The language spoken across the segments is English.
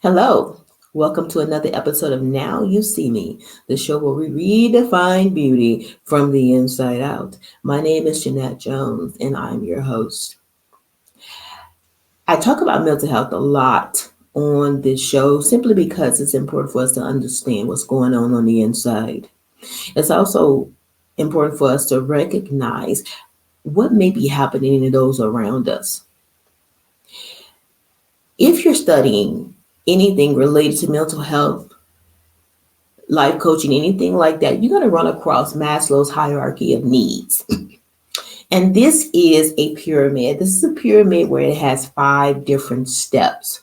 Hello, welcome to another episode of Now You See Me, the show where we redefine beauty from the inside out. My name is Jeannette Jones, and I'm your host. I talk about mental health a lot on this show simply because it's important for us to understand what's going on the inside. It's also important for us to recognize what may be happening to those around us. If you're studying anything related to mental health, life coaching, anything like that, you're going to run across Maslow's hierarchy of needs. And this is a pyramid. This is a pyramid where it has 5 different steps.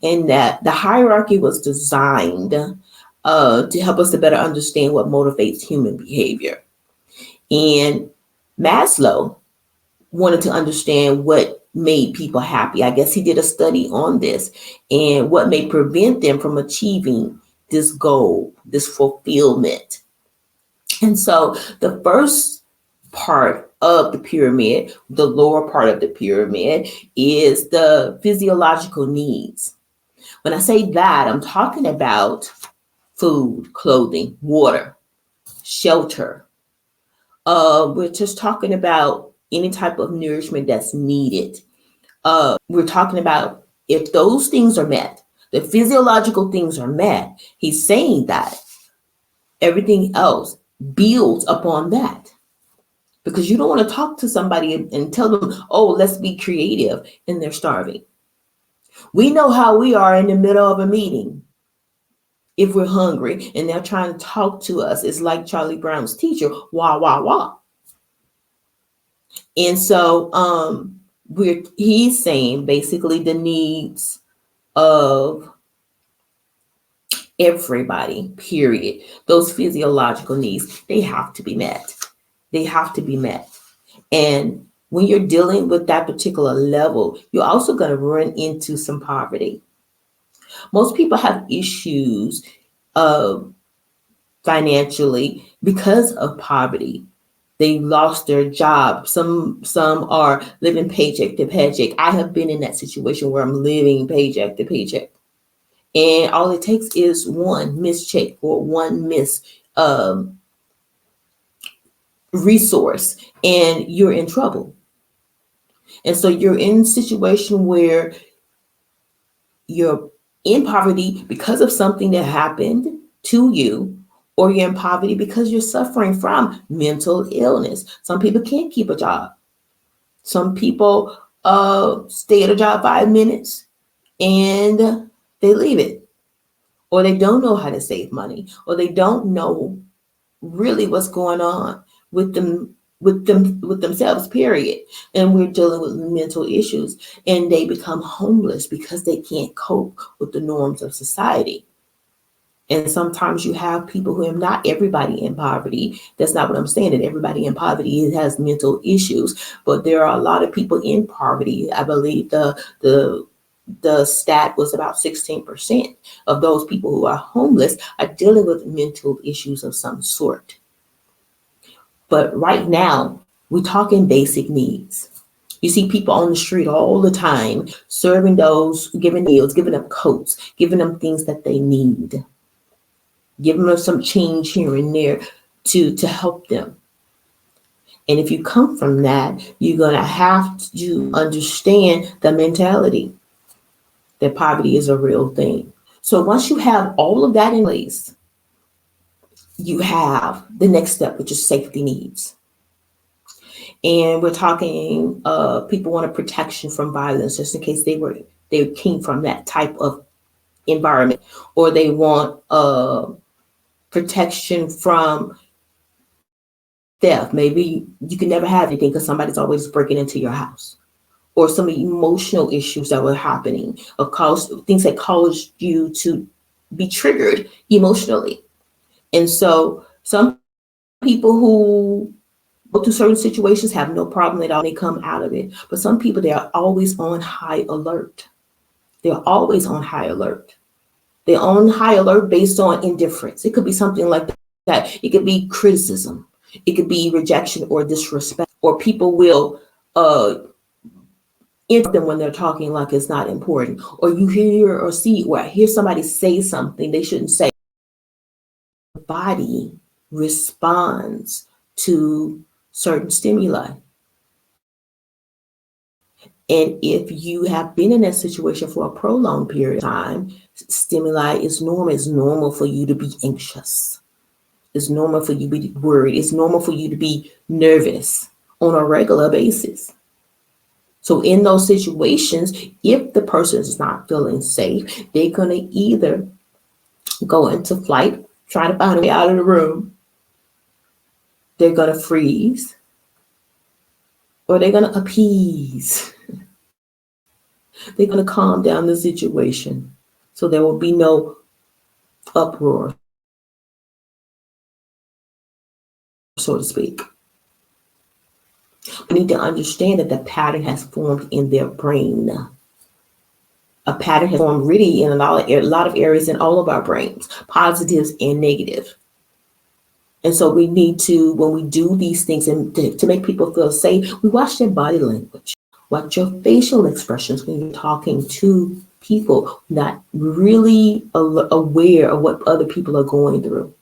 And that the hierarchy was designed to help us to better understand what motivates human behavior. And Maslow wanted to understand what made people happy. I guess he did a study on this and what may prevent them from achieving this goal, this fulfillment. And so the first part of the pyramid, the lower part of the pyramid, is the physiological needs. When I say that, I'm talking about food, clothing, water, shelter. We're just talking about any type of nourishment that's needed. We're talking about if those things are met, the physiological things are met, he's saying that everything else builds upon that. Because you don't want to talk to somebody and tell them, oh, let's be creative, and they're starving. We know how we are in the middle of a meeting. If we're hungry and they're trying to talk to us, it's like Charlie Brown's teacher, wah, wah, wah. And so he's saying basically the needs of everybody, period. Those physiological needs, they have to be met. They have to be met. And when you're dealing with that particular level, you're also going to run into some poverty. Most people have issues financially because of poverty. They lost their job. Some are living paycheck to paycheck. I have been in that situation where I'm living paycheck to paycheck. And all it takes is one missed check or one missed resource, and you're in trouble. And so you're in a situation where you're in poverty because of something that happened to you, or you're in poverty because you're suffering from mental illness. Some people can't keep a job. Some people stay at a job 5 minutes and they leave it, or they don't know how to save money, or they don't know really what's going on with themselves, period. And we're dealing with mental issues, and they become homeless because they can't cope with the norms of society. And sometimes you have people who are not everybody in poverty. That's not what I'm saying, that everybody in poverty has mental issues, but there are a lot of people in poverty. I believe the stat was about 16% of those people who are homeless are dealing with mental issues of some sort. But right now, we're talking basic needs. You see people on the street all the time, serving those, giving meals, giving them coats, giving them things that they need, giving them some change here and there to help them. And if you come from that, you're going to have to understand the mentality that poverty is a real thing. So once you have all of that in place, you have the next step, which is safety needs. And we're talking people want a protection from violence, just in case they came from that type of environment, or they want protection from theft. Maybe you can never have anything because somebody's always breaking into your house, or some emotional issues that were happening, or things that caused you to be triggered emotionally. And so some people who go through certain situations have no problem at all. They come out of it. But some people, they are always on high alert. They're always on high alert. They're on high alert based on indifference. It could be something like that. It could be criticism. It could be rejection or disrespect. Or people will interrupt them when they're talking like it's not important, or you hear or see or hear somebody say something they shouldn't say. The body responds to certain stimuli. And if you have been in that situation for a prolonged period of time, stimuli is normal. It's normal for you to be anxious. It's normal for you to be worried. It's normal for you to be nervous on a regular basis. So in those situations, if the person is not feeling safe, they're going to either go into flight, try to find a way out of the room. They're going to freeze, or they're going to appease. They're going to calm down the situation so there will be no uproar, so to speak. We need to understand that the pattern has formed in their brain. A pattern has formed really in a lot of areas in all of our brains, positives and negative. And so we need to, when we do these things and to make people feel safe, we watch their body language, watch your facial expressions when you're talking to people, not really aware of what other people are going through.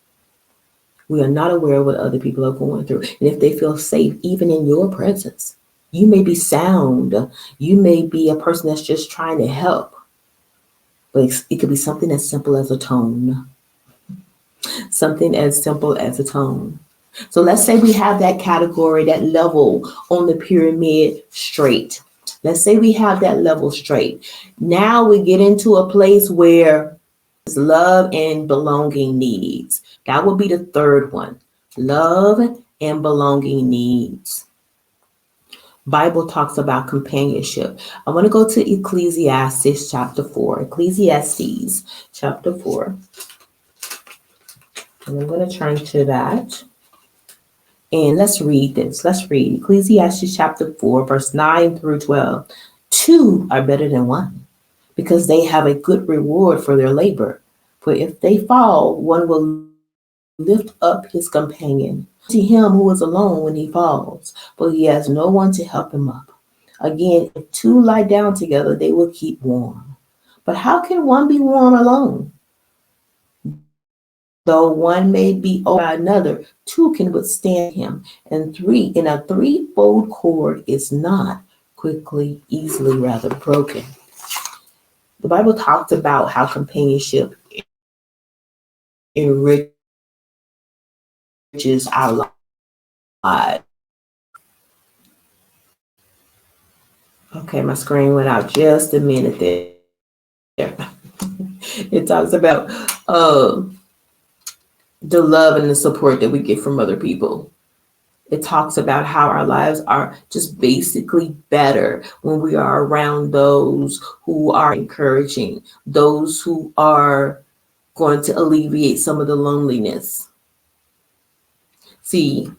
We are not aware of what other people are going through. And if they feel safe, even in your presence, you may be sound, you may be a person that's just trying to help, but it could be something as simple as a tone. Something as simple as a tone. So let's say we have that category, that level on the pyramid straight. Let's say we have that level straight. Now we get into a place where it's love and belonging needs. That would be the third one. Love and belonging needs. Bible talks about companionship. I want to go to Ecclesiastes chapter 4. Ecclesiastes chapter 4. And I'm going to turn to that. And let's read this. Let's read Ecclesiastes chapter 4, verse 9 through 12. Two are better than one, because they have a good reward for their labor. For if they fall, one will lift up his companion. To him who is alone when he falls, for he has no one to help him up. Again, if two lie down together, they will keep warm. But how can one be warm alone? Though one may be over by another, two can withstand him, and a threefold cord is not easily broken. The Bible talks about how companionship enriches our lives. Okay, my screen went out just a minute there. It talks about the love and the support that we get from other people. It talks about how our lives are just basically better when we are around those who are encouraging, those who are going to alleviate some of the loneliness. See,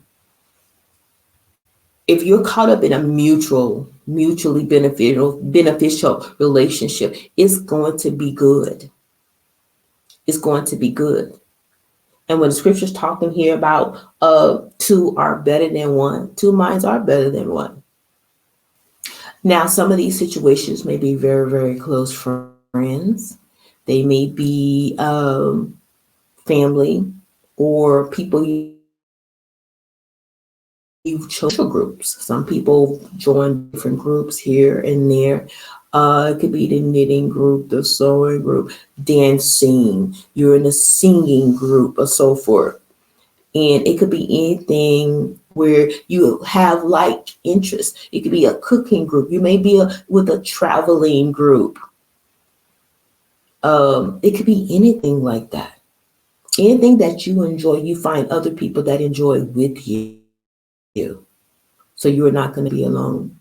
if you're caught up in a mutually beneficial relationship, it's going to be good. It's going to be good. And when the scripture's talking here about two are better than one, two minds are better than one. Now, some of these situations may be very, very close friends. They may be family or people you've chosen groups. Some people join different groups here and there. It could be the knitting group, the sewing group, dancing. You're in a singing group or so forth. And it could be anything where you have like interests. It could be a cooking group. You may be with a traveling group. It could be anything like that. Anything that you enjoy, you find other people that enjoy with you. So you are not going to be alone.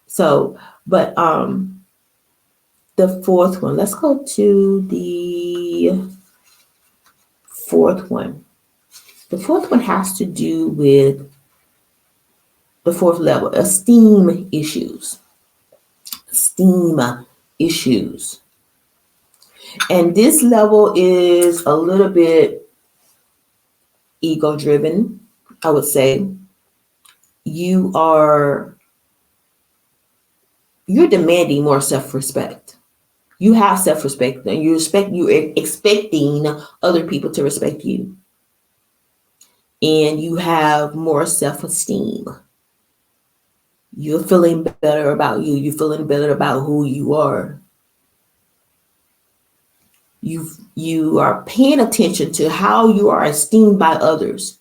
So, but the fourth one, let's go to the fourth one. The fourth one has to do with the fourth level, esteem issues. Esteem issues. And this level is a little bit ego-driven, I would say. You you're demanding more self-respect. You have self-respect, and you're expecting other people to respect you. And you have more self-esteem. You're feeling better about you. You're feeling better about who you are. You are paying attention to how you are esteemed by others.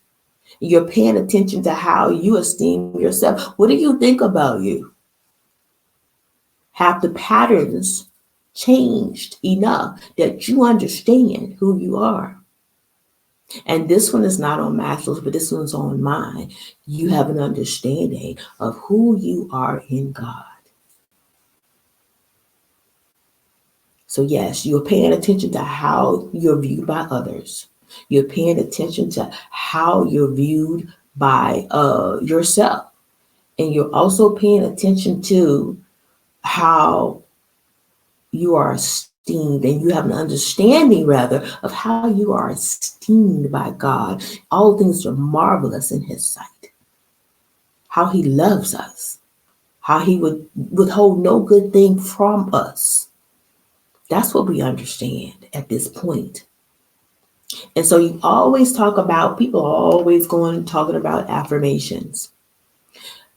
You're paying attention to how you esteem yourself. What do you think about you? Have the patterns changed enough that you understand who you are? And this one is not on Maslow's, but this one's on mine. You have an understanding of who you are in God. So yes, you're paying attention to how you're viewed by others. You're paying attention to how you're viewed by yourself. And you're also paying attention to how you are esteemed, and you have an understanding, rather, of how you are esteemed by God. All things are marvelous in His sight. How He loves us. How He would withhold no good thing from us. That's what we understand at this point. And so you always talk about, people are always talking about affirmations.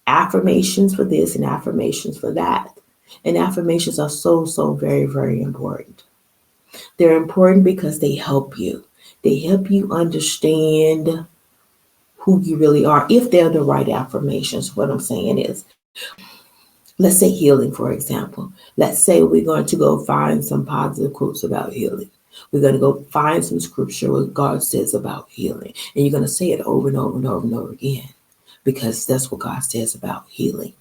Affirmations for this and affirmations for that. And affirmations are so, so very, very important. They're important because they help you. They help you understand who you really are, if they're the right affirmations. What I'm saying is, let's say healing, for example. Let's say we're going to go find some positive quotes about healing. We're going to go find some scripture what God says about healing. And you're going to say it over and over and over and over again, because that's what God says about healing.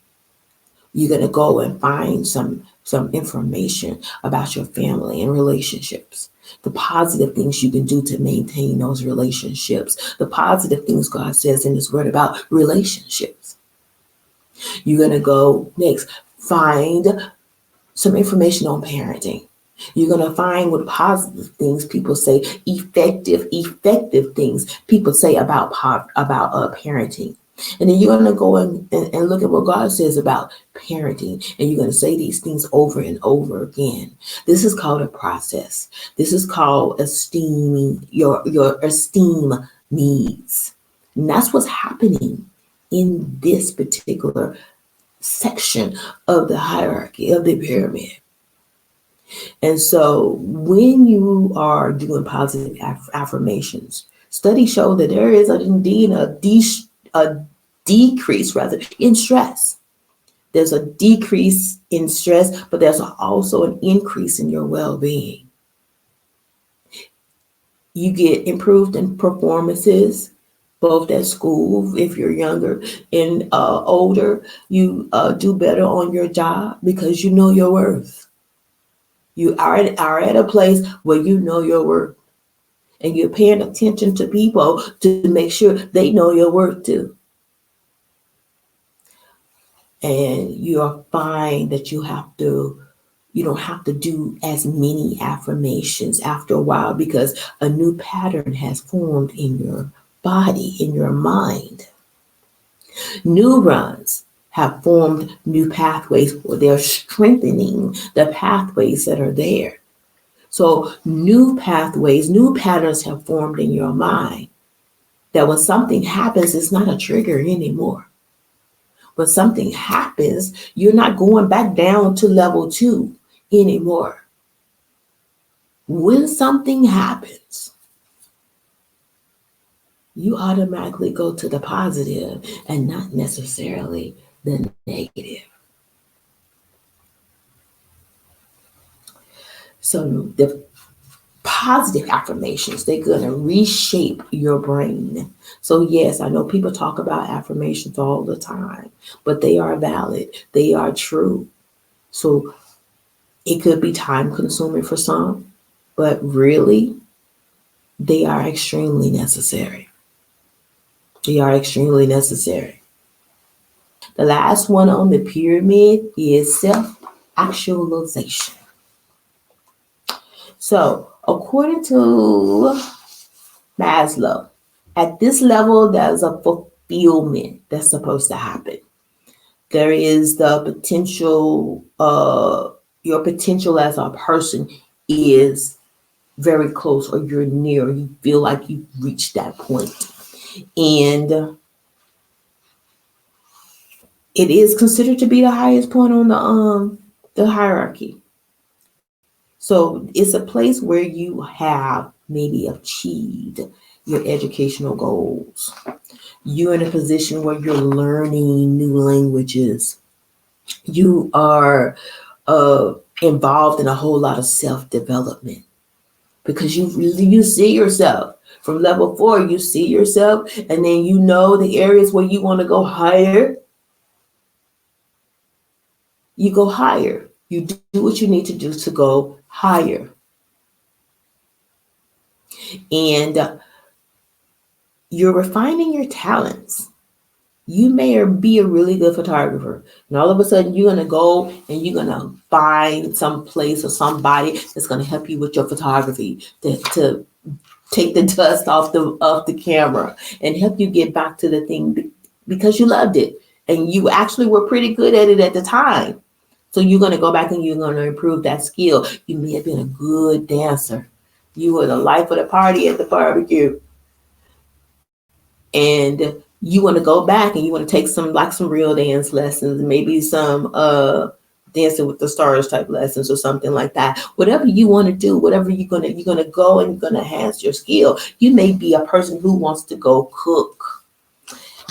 You're going to go and find some information about your family and relationships, the positive things you can do to maintain those relationships, the positive things God says in His Word about relationships. You're going to go next, find some information on parenting. You're going to find what positive things people say, effective things people say about parenting. And then you're going to go and look at what God says about parenting. And you're going to say these things over and over again. This is called a process. This is called esteeming your esteem needs. And that's what's happening in this particular section of the hierarchy of the pyramid. And so when you are doing positive affirmations, studies show that there is indeed a decrease in stress. There's a decrease in stress, but there's also an increase in your well-being. You get improved in performances, both at school, if you're younger, and older. You do better on your job because you know your worth. You are at a place where you know your worth, and you're paying attention to people to make sure they know your worth too. And you'll find that you don't have to do as many affirmations after a while, because a new pattern has formed in your body, in your mind. Neurons have formed new pathways, or they're strengthening the pathways that are there. So new pathways, new patterns have formed in your mind, that when something happens, it's not a trigger anymore. When something happens, you're not going back down to level 2 anymore. When something happens, you automatically go to the positive and not necessarily the negative. So the positive affirmations, they're going to reshape your brain. So yes, I know people talk about affirmations all the time, but they are valid. They are true. So it could be time consuming for some, but really, they are extremely necessary. They are extremely necessary. The last one on the pyramid is self-actualization. So according to Maslow, at this level, there's a fulfillment that's supposed to happen. There is the potential, your potential as a person is very close, or you're near, you feel like you've reached that point. And it is considered to be the highest point on the hierarchy. So it's a place where you have maybe achieved your educational goals. You're in a position where you're learning new languages. You are involved in a whole lot of self-development, because you see yourself. From level 4, you see yourself, and then you know the areas where you want to go higher. You go higher. You do what you need to do to go higher. And you're refining your talents. You may be a really good photographer, and all of a sudden you're going to go and you're going to find some place or somebody that's going to help you with your photography to take the dust off the camera and help you get back to the thing because you loved it and you actually were pretty good at it at the time. So you're going to go back and you're going to improve that skill. You may have been a good dancer. You were the life of the party at the barbecue. And you want to go back and you want to take some real dance lessons, maybe some Dancing with the Stars type lessons or something like that. Whatever you want to do, whatever you're gonna go and you're gonna enhance your skill. You may be a person who wants to go cook.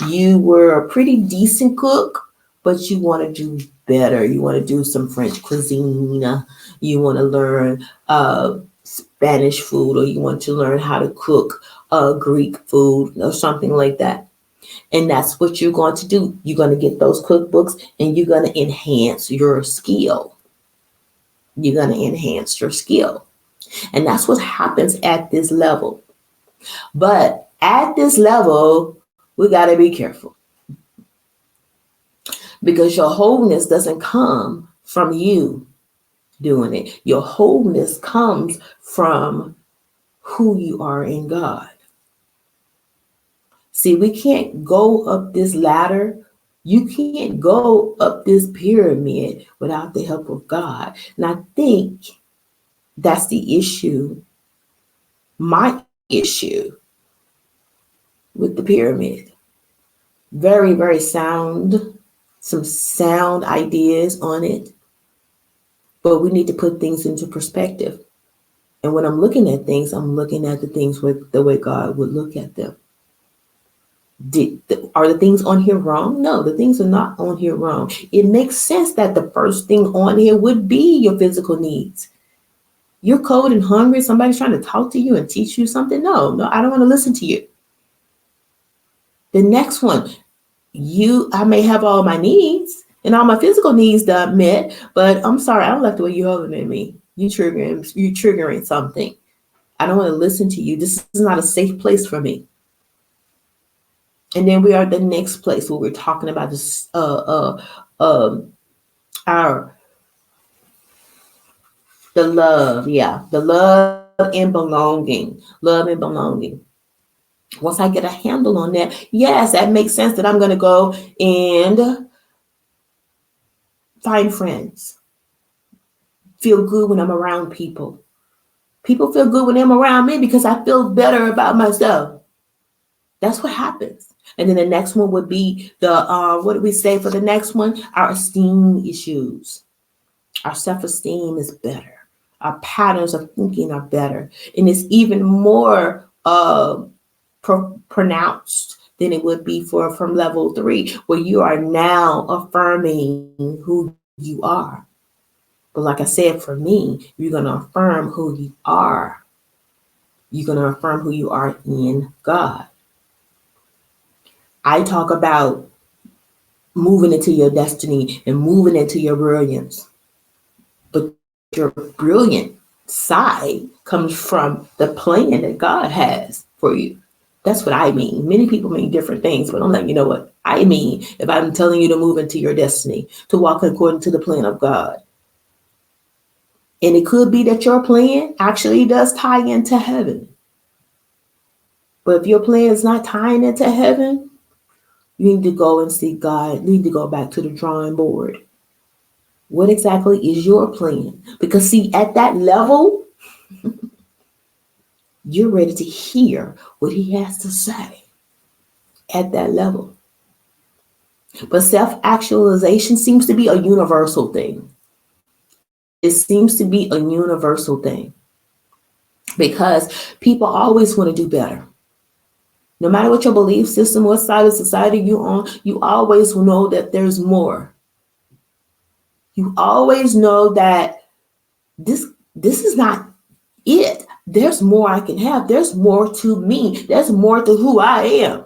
You were a pretty decent cook, but you want to do better. You want to do some French cuisine. You want to learn Spanish food, or you want to learn how to cook Greek food or something like that. And that's what you're going to do. You're going to get those cookbooks and you're going to enhance your skill. You're going to enhance your skill. And that's what happens at this level. But at this level, we got to be careful. Because your wholeness doesn't come from you doing it. Your wholeness comes from who you are in God. See, we can't go up this ladder. You can't go up this pyramid without the help of God. And I think that's the issue, my issue with the pyramid. Very, very sound, some sound ideas on it. But we need to put things into perspective. And when I'm looking at things, I'm looking at the things with the way God would look at them. Are the things on here wrong? No, the things are not on here wrong. It makes sense that the first thing on here would be your physical needs. You're cold and hungry, somebody's trying to talk to you and teach you something. No, I don't want to listen to you. The next one, I may have all my needs and all my physical needs met, but I'm sorry, I don't like the way you're holding at me. You're triggering something. I don't want to listen to you. This is not a safe place for me. And then we are the next place where we're talking about this, the love and belonging. Once I get a handle on that, yes, that makes sense that I'm going to go and find friends. Feel good when I'm around people. People feel good when they're around me because I feel better about myself. That's what happens. And then the next one would be what do we say for the next one? Our esteem issues. Our self-esteem is better. Our patterns of thinking are better. And it's even more pronounced than it would be from level 3, where you are now affirming who you are. But like I said, for me, you're going to affirm who you are. You're going to affirm who you are in God. I talk about moving into your destiny and moving into your brilliance. But your brilliant side comes from the plan that God has for you. That's what I mean. Many people mean different things, but I'm letting you know what I mean if I'm telling you to move into your destiny, to walk according to the plan of God. And it could be that your plan actually does tie into heaven. But if your plan is not tying into heaven, You need to go and seek God. You need to go back to the drawing board. What exactly is your plan? Because see, at that level, you're ready to hear what he has to say at that level. But self-actualization seems to be a universal thing. It seems to be a universal thing because people always want to do better. No matter what your belief system, what side of society you're on, you always know that there's more. You always know that this is not it. There's more I can have. There's more to me. There's more to who I am.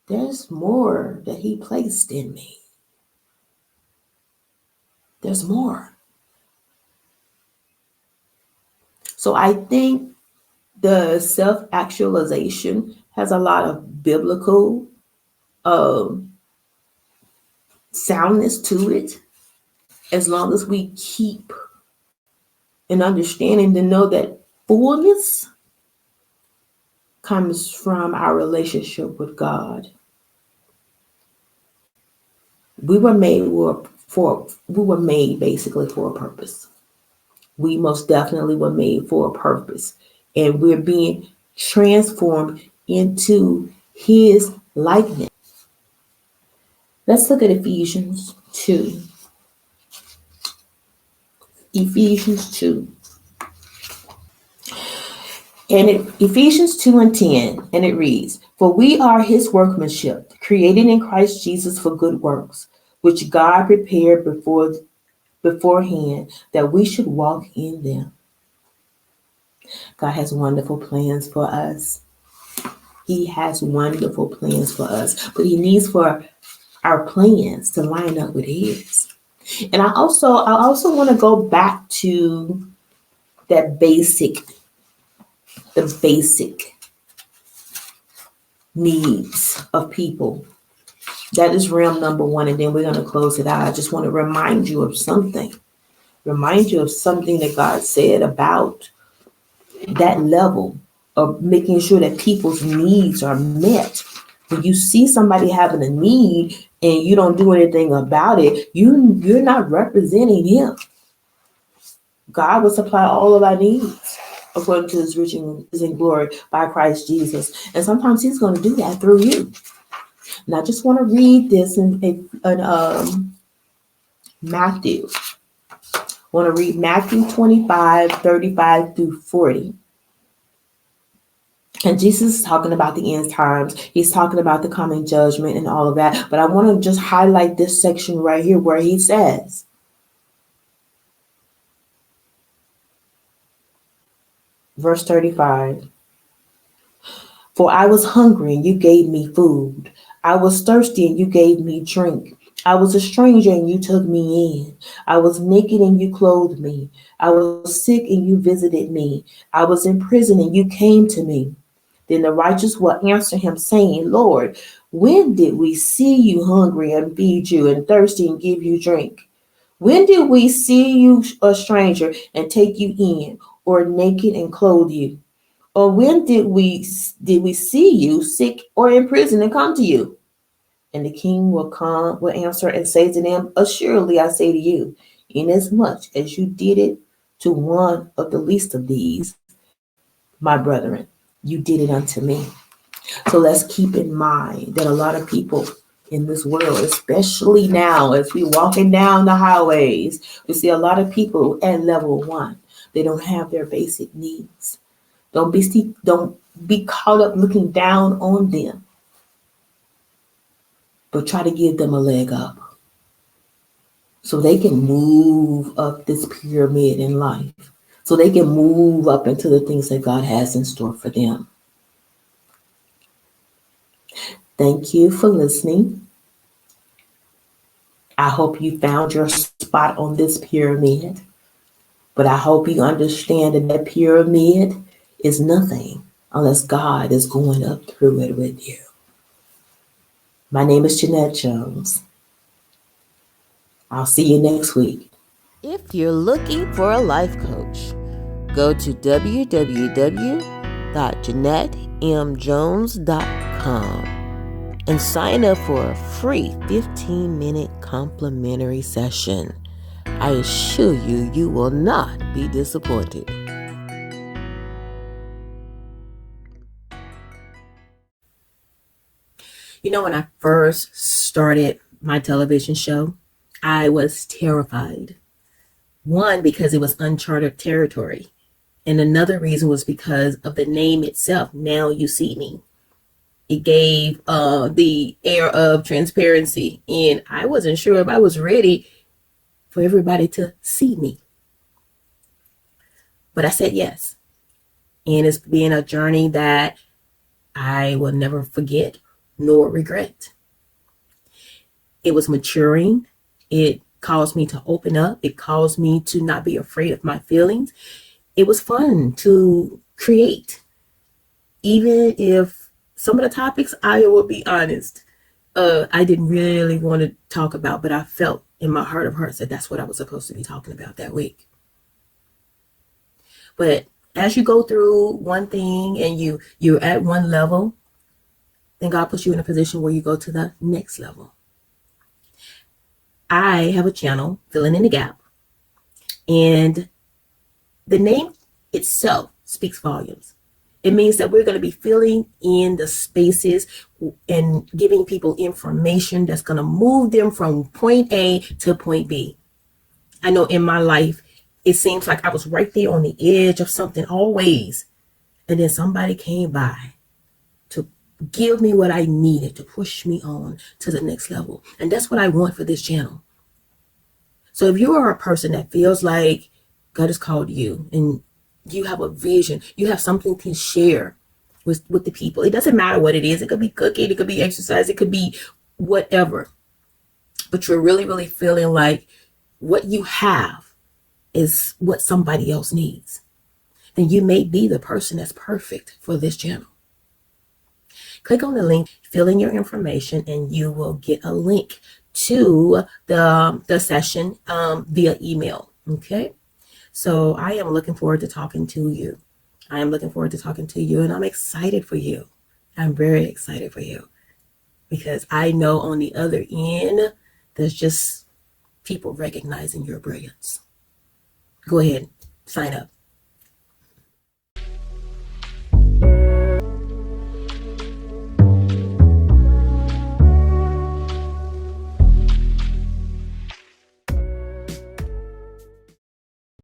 There's more that he placed in me. There's more. So I think the self-actualization has a lot of biblical soundness to it, as long as we keep an understanding to know that fullness comes from our relationship with God. We were made basically for a purpose. We most definitely were made for a purpose, and we're being transformed into his likeness. Let's look at Ephesians 2. Ephesians 2. And Ephesians 2:10, and it reads, "For we are his workmanship, created in Christ Jesus for good works, which God prepared beforehand that we should walk in them." God has wonderful plans for us. He has wonderful plans for us, but he needs for our plans to line up with his. And I also want to go back to the basic needs of people. That is realm number one, and then we're going to close it out. I just want to remind you of something that God said about that level of making sure that people's needs are met. When you see somebody having a need and you don't do anything about it, you're not representing him. God will supply all of our needs according to his riches and glory by Christ Jesus. And sometimes he's going to do that through you. And I just want to read this in Matthew. I want to read Matthew 25:35-40. And Jesus is talking about the end times. He's talking about the coming judgment and all of that. But I want to just highlight this section right here where he says, verse 35, "For I was hungry and you gave me food. I was thirsty and you gave me drink. I was a stranger and you took me in. I was naked and you clothed me. I was sick and you visited me. I was in prison and you came to me." Then the righteous will answer him, saying, "Lord, when did we see you hungry and feed you, and thirsty and give you drink? When did we see you a stranger and take you in, or naked and clothe you? Or when did we see you sick or in prison and come to you?" And the king will answer and say to them, "Assuredly I say to you, inasmuch as you did it to one of the least of these, my brethren, you did it unto me." So let's keep in mind that a lot of people in this world, especially now as we're walking down the highways, we see a lot of people at level 1. They don't have their basic needs. Don't be caught up looking down on them, but try to give them a leg up so they can move up this pyramid in life, so they can move up into the things that God has in store for them. Thank you for listening. I hope you found your spot on this pyramid, but I hope you understand that pyramid is nothing unless God is going up through it with you. My name is Jeannette Jones. I'll see you next week. If you're looking for a life coach, go to www.JeannetteMJones.com and sign up for a free 15-minute complimentary session. I assure you, you will not be disappointed. You know, when I first started my television show, I was terrified. One, because it was uncharted territory. And another reason was because of the name itself, Now You See Me. It gave the air of transparency. And I wasn't sure if I was ready for everybody to see me. But I said yes. And it's been a journey that I will never forget nor regret. It was maturing. It caused me to open up. It caused me to not be afraid of my feelings. It was fun to create. Even if some of the topics, I will be honest, I didn't really want to talk about, but I felt in my heart of hearts that that's what I was supposed to be talking about that week. But as you go through one thing and you're at one level, then God puts you in a position where you go to the next level. I have a channel, Filling in the Gap, and the name itself speaks volumes. It means that we're going to be filling in the spaces and giving people information that's going to move them from point A to point B. I know in my life, it seems like I was right there on the edge of something always. And then somebody came by to give me what I needed to push me on to the next level. And that's what I want for this channel. So if you are a person that feels like God has called you and you have a vision, you have something to share with the people. It doesn't matter what it is. It could be cooking, it could be exercise, it could be whatever. But you're really, really feeling like what you have is what somebody else needs. Then you may be the person that's perfect for this channel. Click on the link, fill in your information, and you will get a link to the session via email. Okay? So I am looking forward to talking to you. I am looking forward to talking to you, and I'm excited for you. I'm very excited for you because I know on the other end, there's just people recognizing your brilliance. Go ahead, sign up.